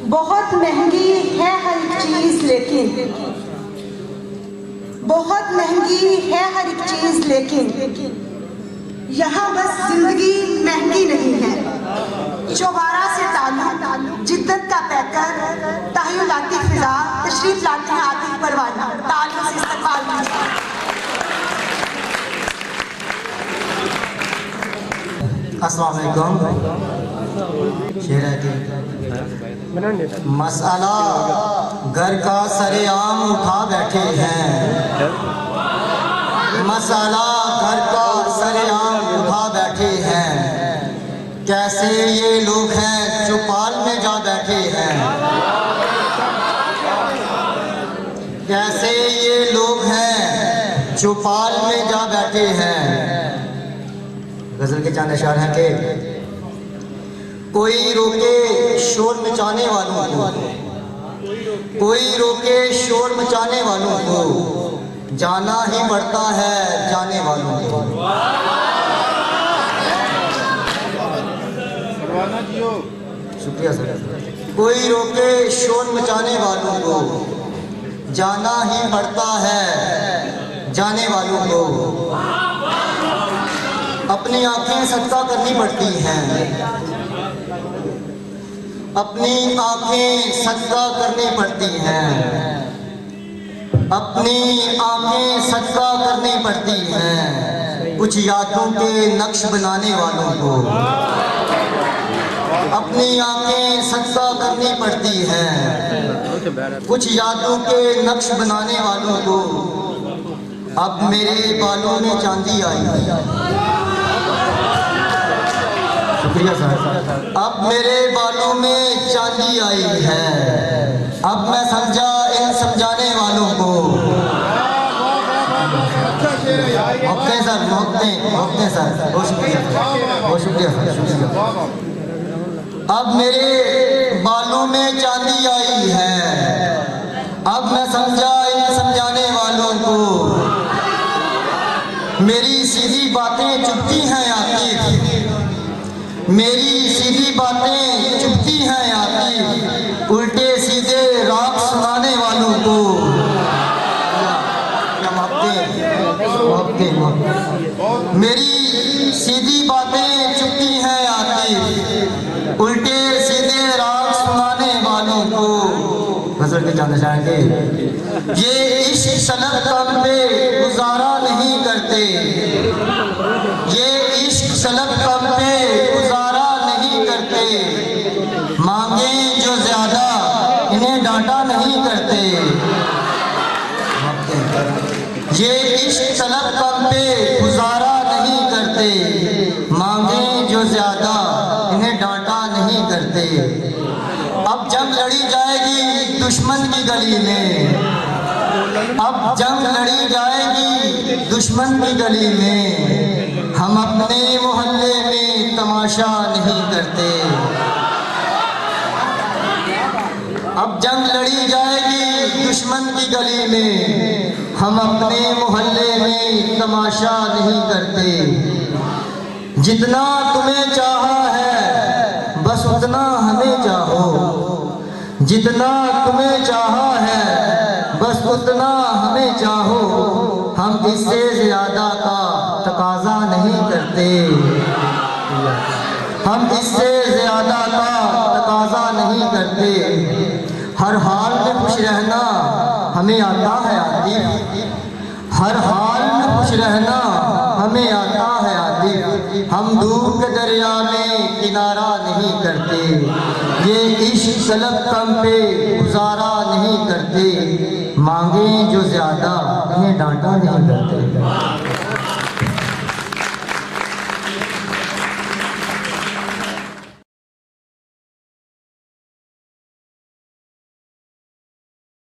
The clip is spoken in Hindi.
बहुत महंगी है हर एक चीज, लेकिन बहुत महंगी है हर एक चीज, लेकिन यहाँ बस जिंदगी महंगी नहीं है। चौबारा से ताल्लुक, जिद्दत का पैकर, तायुलाती फिजा, तशरीफ लाते हैं आतिफ परवाना, ताल्लुक से इस्तकबाल कीजिए। अस्सलाम वालेकुम। शेर है कि मसाला घर का सरेआम उठा बैठे हैं, मसाला घर का सरेआम उठा बैठे हैं। कैसे ये लोग हैं जो पाल में जा बैठे हैं, कैसे ये लोग हैं जो पाल में जा बैठे हैं। गजल के चंद अशार हैं कि कोई रोके शोर मचाने वालों को, कोई रोके शोर मचाने वालों को, जाना ही पड़ता है जाने वालों को। शुक्रिया सर। कोई रोके शोर मचाने वालों को, जाना ही पड़ता है जाने वालों को। अपनी आंखें सदका करनी पड़ती हैं, अपनी आंखें सदका करनी पड़ती हैं, अपनी आंखें सदका करनी पड़ती हैं। कुछ यादों के नक्श बनाने वालों को, अपनी आंखें सदका करनी पड़ती हैं। कुछ यादों के नक्श बनाने वालों को। अब मेरे बालों में चांदी आई, शुक्रिया सर। अब मेरे बालों में चांदी आई है, अब मैं समझा इन समझाने वालों को। मोहब्बतें सर, मोहब्बतें सर, बहुत शुक्रिया, बहुत शुक्रिया सर, शुक्रिया। अब मेरे बालों में चांदी आई है, अब मैं समझा इन समझाने वालों को। मेरी सीधी बातें चुभती हैं आतिफ, मेरी सीधी बातें चुभती हैं आतिफ, उल्टे सीधे राग सुनाने वालों को। मेरी सीधी बातें चुभती हैं आतिफ, उल्टे सीधे राग सुनाने वालों को। गजल के जाना चाहेंगे ये इश्क सनक कम पे गुजारा नहीं करते, ये इश्क सनक कम पे गुजारा नहीं करते। मांगे जो ज्यादा इन्हें डांटा नहीं करते, ये इश्क सनक कम पे गुजारा नहीं करते। मांगे जो ज्यादा इन्हें डांटा नहीं करते। अब जंग लड़ी जाएगी दुश्मन की गली में, अब जंग लड़ी जाएगी दुश्मन की गली में। हम अपने मोहल्ले में तमाशा नहीं करते। अब जंग लड़ी जाएगी दुश्मन की गली में, हम अपने मोहल्ले में तमाशा नहीं करते। जितना तुम्हें चाहा है बस उतना हमें चाहो, जितना तुम्हें चाहा है बस उतना हमें चाहो। हम इससे ज्यादा का तकाजा नहीं करते, हम इससे ज्यादा का तकाजा नहीं करते। हर हाल में खुश रहना हमें आता है आतिफ, हर हाल में खुश रहना हमें आता है आतिफ। हम दूर के दरिया में किनारा नहीं करते, ये इश्क सलब कम पे गुजारा नहीं करते। मांगे जो ज्यादा इन्हें डांटा नहीं करते।